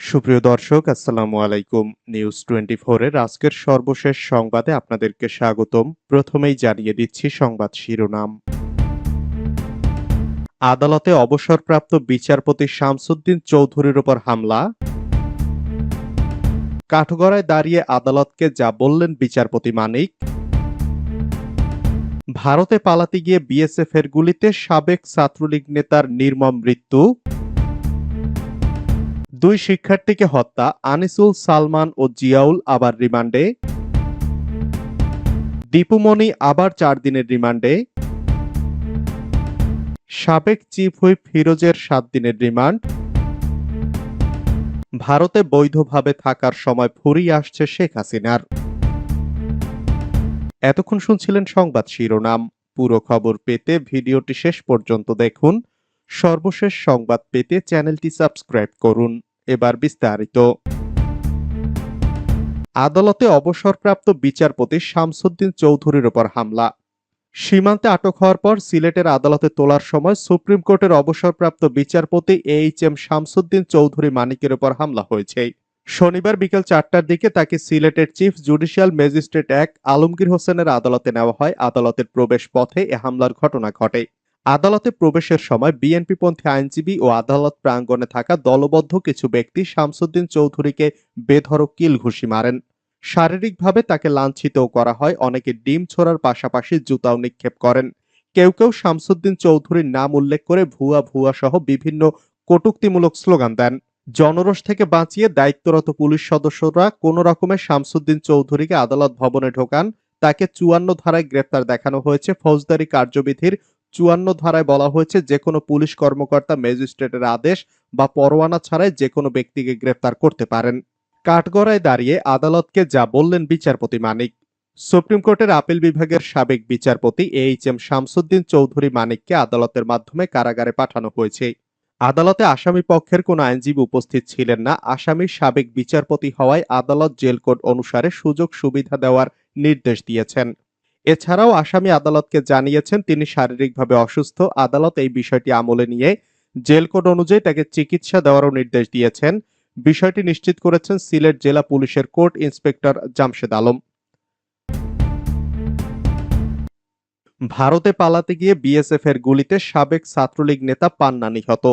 সুপ্রিয় দর্শক, আসসালামু আলাইকুম। নিউজ 24 এর আজকের সর্বশেষ সংবাদে আপনাদেরকে স্বাগতম। প্রথমেই জানিয়ে দিচ্ছি সংবাদ শিরোনাম। আদালতে অবসরপ্রাপ্ত বিচারপতি শামসুদ্দিন চৌধুরীর উপর হামলা। কাঠগড়ায় দাঁড়িয়ে আদালতকে যা বললেন বিচারপতি মানিক। ভারতে পালাতে গিয়ে বিএসএফ এর গুলিতে সাবেক ছাত্রলীগ নেতার নির্মম মৃত্যু। দুই শিক্ষার্থীকে হত্যা, আনিসুল সালমান ও জিয়াউল আবার রিমান্ডে। দীপুমণি আবার 4 দিনের রিমান্ডে। সাবেক চিফ হুইপ ফিরোজের 7 দিনের রিমান্ড। ভারতে বৈধভাবে থাকার সময় ফুরিয়ে আসছে শেখ হাসিনার। এতক্ষণ শুনছিলেন সংবাদ শিরোনাম। পুরো খবর পেতে ভিডিওটি শেষ পর্যন্ত দেখুন। সর্বশেষ সংবাদ পেতে চ্যানেলটি সাবস্ক্রাইব করুন। এবার বিস্তারিত। আদালতে অবসরপ্রাপ্ত বিচারপতি শামসুদ্দিন চৌধুরীর উপর হামলা। সীমান্তে আটক হওয়ার পর সিলেটের আদালতে তোলার সময় সুপ্রিম কোর্টের অবসরপ্রাপ্ত বিচারপতি এইচ.এম. শামসুদ্দিন চৌধুরী মানিকের উপর হামলা হয়েছে। শনিবার বিকেল 4টার দিকে তাকে সিলেটের চিফ জুডিশিয়াল ম্যাজিস্ট্রেট আলমগীর হোসেনের আদালতে নেওয়া হয়। আদালতের প্রবেশ পথে এ হামলার ঘটনা ঘটে। আদালতে প্রবেশের সময় বিএনপিপন্থী আইনজীবী ও আদালত প্রাঙ্গণে থাকা দলবদ্ধ কিছু ব্যক্তি শামসুদ্দিন চৌধুরীকে বেধড়ক কিল ঘুষি মারেন। শারীরিকভাবে তাকে লাঞ্ছিতও করা হয়। অনেকে ডিম ছোড়ার পাশাপাশি জুতাও নিক্ষেপ করেন। কেউ কেউ শামসুদ্দিন চৌধুরীর নাম উল্লেখ করে ভুয়া ভুয়া সহ বিভিন্ন কটূক্তিমূলক স্লোগান দেন। জনরোষ থেকে বাঁচিয়ে দায়িত্বরত পুলিশ সদস্যরা কোনো রকমে শামসুদ্দিন চৌধুরীকে আদালত ভবনে ঢোকান। তাকে 54 ধারায় গ্রেপ্তার দেখানো হয়েছে। ফৌজদারি কার্যবিধির 54 ধারায় বলা হয়েছে, যে কোনো পুলিশ কর্মকর্তা ম্যাজিস্ট্রেটের আদেশ বা পরোয়ানা ছাড়াই যে কোনো ব্যক্তিকে গ্রেপ্তার করতে পারেন। কাঠগড়ায় দাঁড়িয়ে আদালতকে যা বললেন বিচারপতি মানিক। সুপ্রিম কোর্টের আপিল বিভাগের সাবেক বিচারপতি এইচ.এম. শামসুদ্দিন চৌধুরী মানিককে আদালতের মাধ্যমে কারাগারে পাঠানো হয়েছে। আদালতে আসামি পক্ষের কোনো আইনজীবী উপস্থিত ছিলেন না। আসামির সাবেক বিচারপতি হওয়ায় আদালত জেল কোড অনুসারে সুযোগ সুবিধা দেওয়ার নির্দেশ দিয়েছেন। এছাড়াও আসামি আদালতকে জানিয়েছেন তিনি শারীরিকভাবে অসুস্থ। আদালত এই বিষয়টি আমলে নিয়ে জেল কোড অনুযায়ী তাকে চিকিৎসা দেওয়ারও নির্দেশ দিয়েছেন। বিষয়টি নিশ্চিত করেছেন সিলেট জেলা পুলিশের কোর্ট ইন্সপেক্টর জামশেদ আলম। ভারতে পালাতে গিয়ে বিএসএফ এর গুলিতে সাবেক ছাত্রলীগ নেতা পান্না নিহত।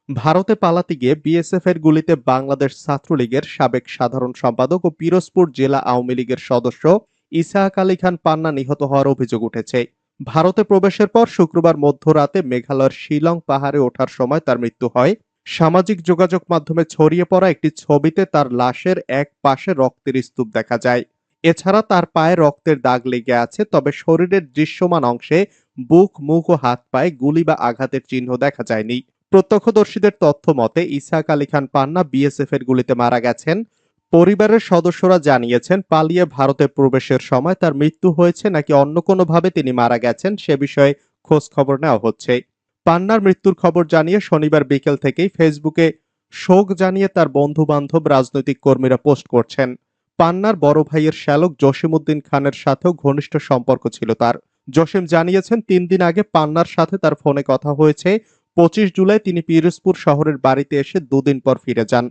ভারতে পালাতে গিয়ে বিএসএফ এর গুলিতে বাংলাদেশ ছাত্রলীগের সাবেক সাধারণ সম্পাদক ও পিরোজপুর জেলা আওয়ামী লীগের সদস্য ইসাহাক আলী খান পান্না নিহত হওয়ার অভিযোগ উঠেছে। ভারতে প্রবেশের পর শুক্রবার মধ্যরাতে মেঘালয়ের শিলং পাহাড়ে ওঠার সময় তার মৃত্যু হয়। সামাজিক যোগাযোগ মাধ্যমে ছড়িয়ে পড়া একটি ছবিতে তার লাশের এক পাশে রক্তের স্তূপ দেখা যায়। এছাড়া তার পায়ে রক্তের দাগ লেগে আছে, তবে শরীরের দৃশ্যমান অংশে বুক, মুখ ও হাত পায়ে গুলি বা আঘাতের চিহ্ন দেখা যায়নি। প্রত্যক্ষদর্শীদের তথ্য মতে ইসহাক আলী খান পান্না বিএসএফ এর গুলিতে মারা গেছেন। পরিবারের সদস্যরা জানিয়েছেন, পালিয়ে ভারতে প্রবেশের সময় তার মৃত্যু হয়েছে নাকি অন্য কোনোভাবে তিনি মারা গেছেন সে বিষয়ে খোঁজ খবর নেওয়া হচ্ছে। পান্নার মৃত্যুর খবর জানিয়ে শনিবার বিকেল থেকেই ফেসবুকে শোক জানিয়ে তার বন্ধু বান্ধব, রাজনৈতিক কর্মীরা পোস্ট করছেন। পান্নার বড় ভাইয়ের শ্যালক জসিমউদ্দিন খানের সাথেও ঘনিষ্ঠ সম্পর্ক ছিল তার। জসিম জানিয়েছেন, 3 দিন আগে পান্নার সাথে তার ফোনে কথা হয়েছে। 25 জুলাই তিনি পিরোজপুর শহরের বাড়িতে এসে 2 দিন পর ফিরে যান।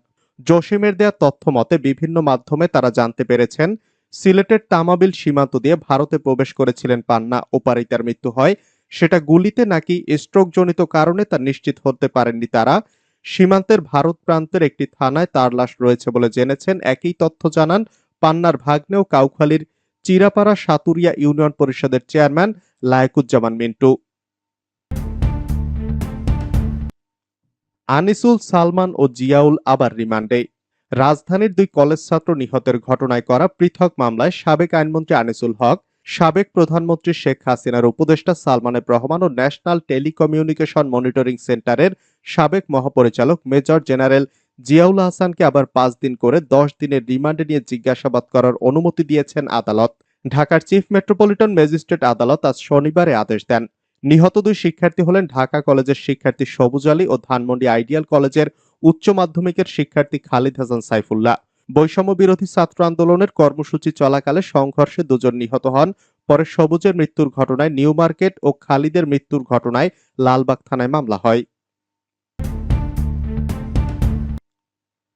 জসিমের দেয়া তথ্য মতে বিভিন্ন মাধ্যমে তারা জানতে পেরেছেন, সিলেটের তামাবিল সীমান্ত দিয়ে ভারতে প্রবেশ করেছিলেন পান্না। ওপারেই তার মৃত্যু হয়। সেটা গুলিতে নাকি স্ট্রোকজনিত কারণে তা নিশ্চিত হতে পারেননি তারা। সীমান্তের ভারত প্রান্তের একটি থানায় তার লাশ রয়েছে বলে জেনেছেন। একই তথ্য জানান পান্নার ভাগ্নে ও কাউখালীর চিরাপাড়া সাতুরিয়া ইউনিয়ন পরিষদের চেয়ারম্যান লায়েকুজ্জামান মিন্টু। আনিসুল সালমান ও জিয়াউল আবার রিমান্ডে। রাজধানীর 2 কলেজ ছাত্র নিহতের ঘটনায় করা পৃথক মামলায় সাবেক আইনমন্ত্রী আনিসুল হক, সাবেক প্রধানমন্ত্রী শেখ হাসিনার উপদেষ্টা সালমান রহমান ও ন্যাশনাল টেলিকমিউনিকেশন মনিটরিং সেন্টারের সাবেক মহাপরিচালক মেজর জেনারেল জিয়াউল হাসানকে আবার 5 দিন করে 10 দিনের রিমান্ডে নিয়ে জিজ্ঞাসাবাদ করার অনুমতি দিয়েছেন আদালত। ঢাকার চিফ মেট্রোপলিটন ম্যাজিস্ট্রেট আদালত আজ শনিবারে আদেশ দেন। নিহত 2 শিক্ষার্থী হলেন ঢাকা কলেজের শিক্ষার্থী সবুজ আলী ও ধানমন্ডি আইডিয়াল কলেজের উচ্চ মাধ্যমিকের শিক্ষার্থী খালিদ হাসান সাইফুল্লাহ। বৈষম্য বিরোধী ছাত্র আন্দোলনের কর্মসূচি চলাকালে সংঘর্ষে 2 জন নিহত হন। পরে সবুজের মৃত্যুর ঘটনায় নিউ মার্কেট ও খালিদের মৃত্যুর ঘটনায় লালবাগ থানায় মামলা হয়।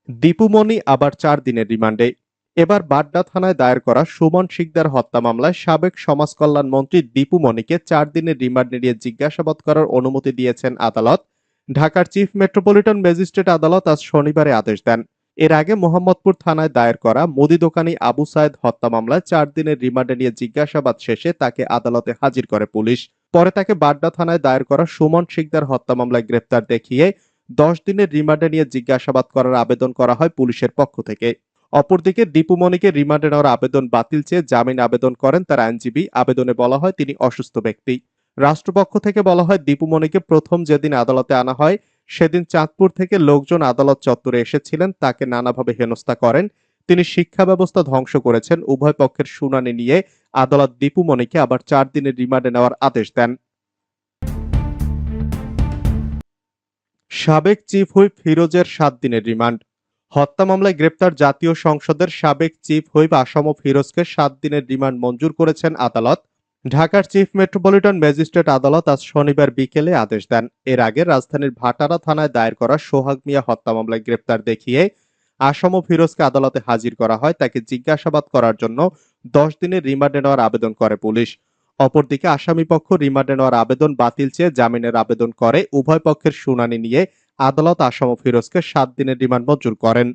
দীপুমণি আবার 4 দিনের রিমান্ডে। এবার বাড্ডা থানায় দায়ের করা সুমন শিকদার হত্যা মামলায় সাবেক সমাজ কল্যাণ মন্ত্রী দীপুমণিকে 4 দিনের রিমান্ডে নিয়ে জিজ্ঞাসাবাদ করার অনুমতি দিয়েছেন আদালত। ঢাকার চিফ মেট্রোপলিটন ম্যাজিস্ট্রেট আদালত আজ শনিবারে আদেশ দেন। এর আগে মোহাম্মদপুর থানায় দায়ের করা মুদি দোকানি আবু সায়েদ হত্যা মামলায় 4 দিনের রিমান্ডে নিয়ে জিজ্ঞাসাবাদ শেষে তাকে আদালতে হাজির করে পুলিশ। পরে তাকে বাড্ডা থানায় দায়ের করা সুমন শিকদার হত্যা মামলায় গ্রেপ্তার দেখিয়ে 10 দিনের রিমান্ডে নিয়ে জিজ্ঞাসাবাদ করার আবেদন করা হয় পুলিশের পক্ষ থেকে। অপরদিকে দীপুমণিকে রিমান্ডে নেওয়ার আবেদন বাতিল চেয়ে জামিন আবেদন করেন তার আইনজীবী। আবেদনে বলা হয় তিনি অসুস্থ ব্যক্তি। রাষ্ট্রপক্ষ থেকে বলা হয় দীপুমণিকে প্রথম যেদিন আদালতে আনা হয় সেদিন চাঁদপুর থেকে লোকজন আদালত চত্বরে এসেছিলেন, তাকে নানাভাবে হেনস্থা করেন। তিনি শিক্ষা ব্যবস্থা ধ্বংস করেছেন। উভয় পক্ষের শুনানি নিয়ে আদালত দীপুমণিকে আবার 4 দিনের রিমান্ডে নেওয়ার আদেশ দেন। সাবেক চিফ হুইপ ফিরোজের 7 দিনের রিমান্ড। হত্যা মামলায় গ্রেপ্তার জাতীয় সংসদের সাবেক চিফ হুইপ আসম ফিরোজকে 7 দিনের রিমান্ড মঞ্জুর করেছেন আদালত। ঢাকার চিফ মেট্রোপলিটন ম্যাজিস্ট্রেট আদালত আজ শনিবার বিকেলে আদেশ দেন। এর আগে রাজধানীর ভাটারা থানায় দায়ের করা সোহাগ মিয়া হত্যা মামলায় গ্রেপ্তার দেখিয়ে আসম ফিরোজকে আদালতে হাজির করা হয়। তাকে জিজ্ঞাসাবাদ করার জন্য 10 দিনের রিমান্ডে নেওয়ার আবেদন করে পুলিশ। অপরদিকে আসামিপক্ষ রিমান্ডে নেওয়ার আবেদন বাতিল চেয়ে জামিনের আবেদন করে। উভয় পক্ষের শুনানি নিয়ে আদালত আসম ফিরোজকে 7 দিনের রিমান্ড মঞ্জুর করেন।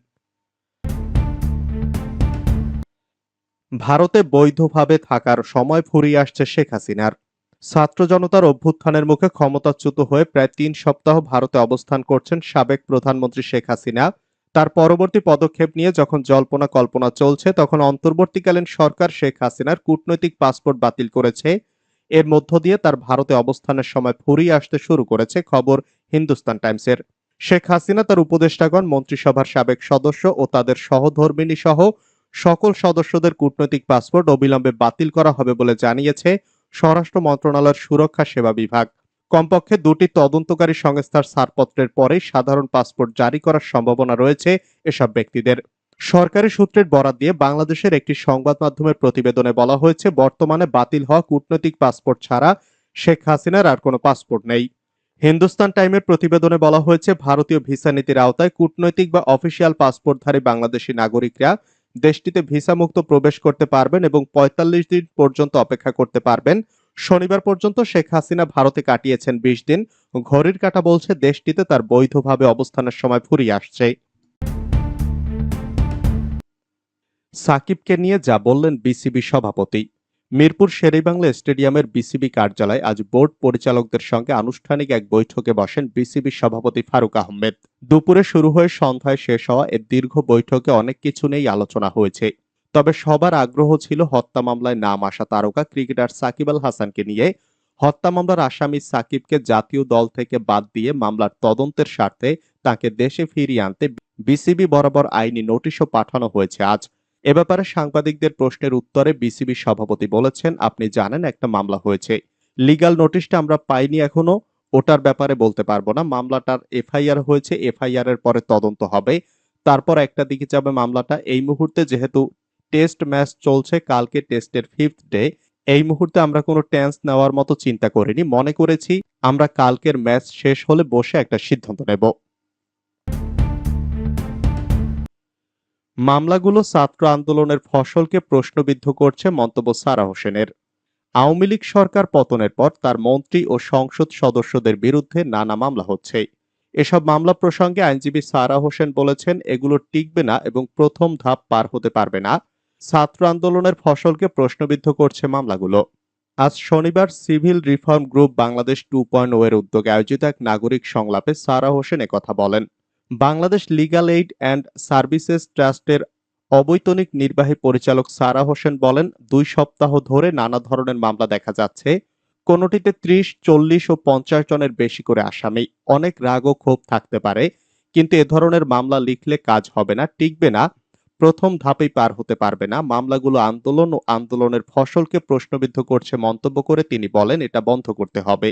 ভারতে বৈধভাবে থাকার সময় ফুরিয়ে আসছে শেখ হাসিনার। ছাত্র জনতার অভ্যুত্থানের মুখে ক্ষমতাচ্যুত হয়ে প্রায় 3 সপ্তাহ ভারতে অবস্থান করছেন সাবেক প্রধানমন্ত্রী শেখ হাসিনা। তার পরবর্তী পদক্ষেপ নিয়ে যখন জল্পনা কল্পনা চলছে তখন অন্তর্বর্তীকালীন সরকার শেখ হাসিনার কূটনৈতিক পাসপোর্ট বাতিল করেছে। এর মধ্য দিয়ে তার ভারতে অবস্থানের সময় ফুরিয়ে আসতে শুরু করেছে, খবর হিন্দুস্তান টাইমসের। শেখ হাসিনা তার উপদেষ্টাগণ, মন্ত্রিসভার সাবেক সদস্য ও তাদের সহধর্মিণী সহ সকল সদস্যদের কূটনৈতিক পাসপোর্ট অবিলম্বে বাতিল করা হবে বলে জানিয়েছে স্বরাষ্ট্র মন্ত্রণালয়ের সুরক্ষা সেবা বিভাগ। কমপক্ষে 2টি তদন্তকারী সংস্থার ছাড়পত্রের পরেই সাধারণ পাসপোর্ট জারি করার সম্ভাবনা রয়েছে এসব ব্যক্তিদের। সরকারি সূত্রের বরাত দিয়ে বাংলাদেশের একটি সংবাদ মাধ্যমের প্রতিবেদনে বলা হয়েছে, বর্তমানে বাতিল হওয়া কূটনৈতিক পাসপোর্ট ছাড়া শেখ হাসিনার আর কোনো পাসপোর্ট নেই। হিন্দুস্তান টাইমের প্রতিবেদনে বলা হয়েছে, ভারতীয় ভিসা নীতির আওতায় কূটনৈতিক বা অফিসিয়াল পাসপোর্টধারী বাংলাদেশি নাগরিকরা দেশটিতে ভিসামুক্ত প্রবেশ করতে পারবেন এবং 45 দিন পর্যন্ত অপেক্ষা করতে পারবেন। শনিবার পর্যন্ত শেখ হাসিনা ভারতে কাটিয়েছেন 20 দিন। ঘড়ির কাঁটা বলছে দেশটিতে তার বৈধভাবে অবস্থানের সময় ফুরিয়ে আসছে। সাকিবকে নিয়ে যা বললেন বিসিবি সভাপতি। মিরপুর শেরেবাংলা স্টেডিয়ামের বিসিবি কার্যালয়ে আজ বোর্ড পরিচালকদের সঙ্গে আনুষ্ঠানিক এক বৈঠকে বসেন বিসিবি সভাপতি ফারুক আহমেদ। দুপুরে শুরু হয়ে সন্ধ্যায় শেষ হওয়া এ দীর্ঘ বৈঠকে অনেক কিছু নিয়েই আলোচনা হয়েছে। তবে সবার আগ্রহ ছিল হত্যা মামলায় নাম আসা তারকা ক্রিকেটার সাকিব আল হাসানকে নিয়ে। হত্যা মামলার আসামি সাকিবকে জাতীয় দল থেকে বাদ দিয়ে মামলার তদন্তের স্বার্থে তাকে দেশে ফিরিয়ে আনতে বিসিবি বরাবর আইনি নোটিশও পাঠানো হয়েছে আজ। এ ব্যাপারে সাংবাদিকদের প্রশ্নের উত্তরে বিসিবি সভাপতি বলেছেন, আপনি জানেন একটা মামলা হয়েছে, লিগ্যাল নোটিশটা আমরা পাইনি এখনো, ওটার ব্যাপারে বলতে পারবো না। মামলাটার এফআইআর হয়েছে, এফআইআর এর পরে তদন্ত হবে, তারপর একটা দিকে যাবে মামলাটা। এই মুহূর্তে যেহেতু টেস্ট ম্যাচ চলছে, কালকে টেস্টের 5th ডে, এই মুহূর্তে আমরা কোনো টেন্স নেওয়ার মতো চিন্তা করিনি। মনে করেছি আমরা কালকের ম্যাচ শেষ হলে বসে একটা সিদ্ধান্ত নেব। মামলাগুলো ছাত্র আন্দোলনের ফসলকে প্রশ্নবিদ্ধ করছে, মন্তব্য সারা হোসেনের। আওয়ামী লীগ সরকার পতনের পর তার মন্ত্রী ও সংসদ সদস্যদের বিরুদ্ধে নানা মামলা হচ্ছে। এসব মামলা প্রসঙ্গে আইনজীবী সারা হোসেন বলেছেন, এগুলো টিকবে না এবং প্রথম ধাপ পার হতে পারবে না। ছাত্র আন্দোলনের ফসলকে প্রশ্নবিদ্ধ করছে মামলাগুলো। আজ শনিবার সিভিল রিফর্ম গ্রুপ বাংলাদেশ 2.0 এর উদ্যোগে আয়োজিত এক নাগরিক সংলাপে সারা হোসেন একথা বলেন। Bangladesh legal aid and services ট্রাস্টের অবৈতনিক নির্বাহী পরিচালক সারা হোসেন বলেন, 2 সপ্তাহ ধরে নানা ধরনের মামলা দেখা যাচ্ছে। কোনোটিতে 30, 40 ও 50 জনের বেশি করে আসামি। অনেক রাগ ও ক্ষোভ থাকতে পারে, কিন্তু এ ধরনের মামলা লিখলে কাজ হবে না, টিকবে না, প্রথম ধাপেই পার হতে পারবে না। মামলাগুলো আন্দোলন ও আন্দোলনের ফসলকে প্রশ্নবিদ্ধ করছে মন্তব্য করে তিনি বলেন, এটা বন্ধ করতে হবে।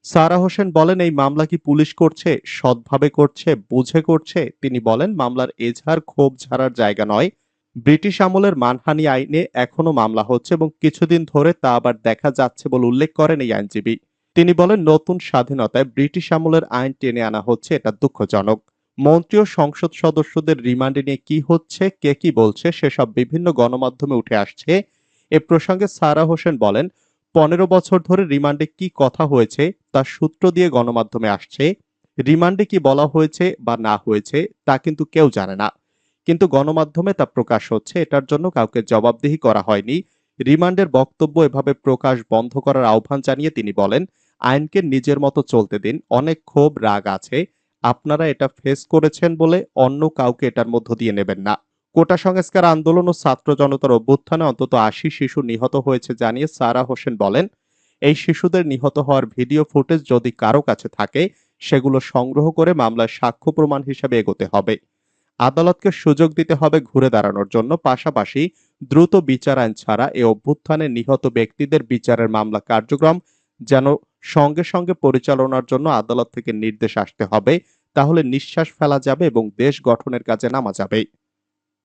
সারা হোসেন বলেন, এই মামলা কি পুলিশ করছে, সৎভাবে করছে, বুঝে করছে? তিনি বলেন, মামলার এজাহার ক্ষোভ ঝাড়ার জায়গা নয়। ব্রিটিশ আমলের মানহানি আইনে এখনো মামলা হচ্ছে এবং কিছুদিন ধরে তা আবার দেখা যাচ্ছে বলে উল্লেখ করেন এই আইনজীবী। তিনি বলেন, নতুন স্বাধীনতায় ব্রিটিশ আমলের আইন টেনে আনা হচ্ছে, এটা দুঃখজনক। মন্ত্রী ও সংসদ সদস্যদের রিমান্ডে নিয়ে কি হচ্ছে, কে কি বলছে সেসব বিভিন্ন গণমাধ্যমে উঠে আসছে। এ প্রসঙ্গে সারা হোসেন বলেন, 15 বছর ধরে রিমান্ডে কি কথা হয়েছে তার সূত্র দিয়ে গণমাধ্যমে আসছে। রিমান্ডে কি বলা হয়েছে বা না হয়েছে তা কিন্তু কেউ জানে না, কিন্তু গণমাধ্যমে তা প্রকাশ হচ্ছে। এটার জন্য কাউকে জবাবদিহি করা হয়নি। রিমান্ডের বক্তব্য এভাবে প্রকাশ বন্ধ করার আহ্বান জানিয়ে তিনি বলেন, আইনকে নিজের মতো চলতে দিন। অনেক ক্ষোভ রাগ আছে, আপনারা এটা ফেস করেছেন বলে অন্য কাউকে এটার মধ্য দিয়ে নেবেন না। কোটা সংস্কার আন্দোলন ও ছাত্র জনতার অভ্যুত্থানে অন্তত ৮০ শিশু নিহত হয়েছে জানিয়ে সারা হোসেন বলেন, এই শিশুদের নিহত হওয়ার ভিডিও ফুটেজ যদি কারো কাছে থাকে সেগুলো সংগ্রহ করে মামলায় সাক্ষ্য প্রমাণ হিসেবে এগোতে হবে। আদালতকে সুযোগ দিতে হবে ঘুরে দাঁড়ানোর জন্য। পাশাপাশি দ্রুত বিচার আইন ছাড়া এ অভ্যুত্থানে নিহত ব্যক্তিদের বিচারের মামলা কার্যক্রম যেন সঙ্গে সঙ্গে পরিচালনার জন্য আদালত থেকে নির্দেশ আসতে হবে। তাহলে নিঃশ্বাস ফেলা যাবে এবং দেশ গঠনের কাজে নামা যাবে।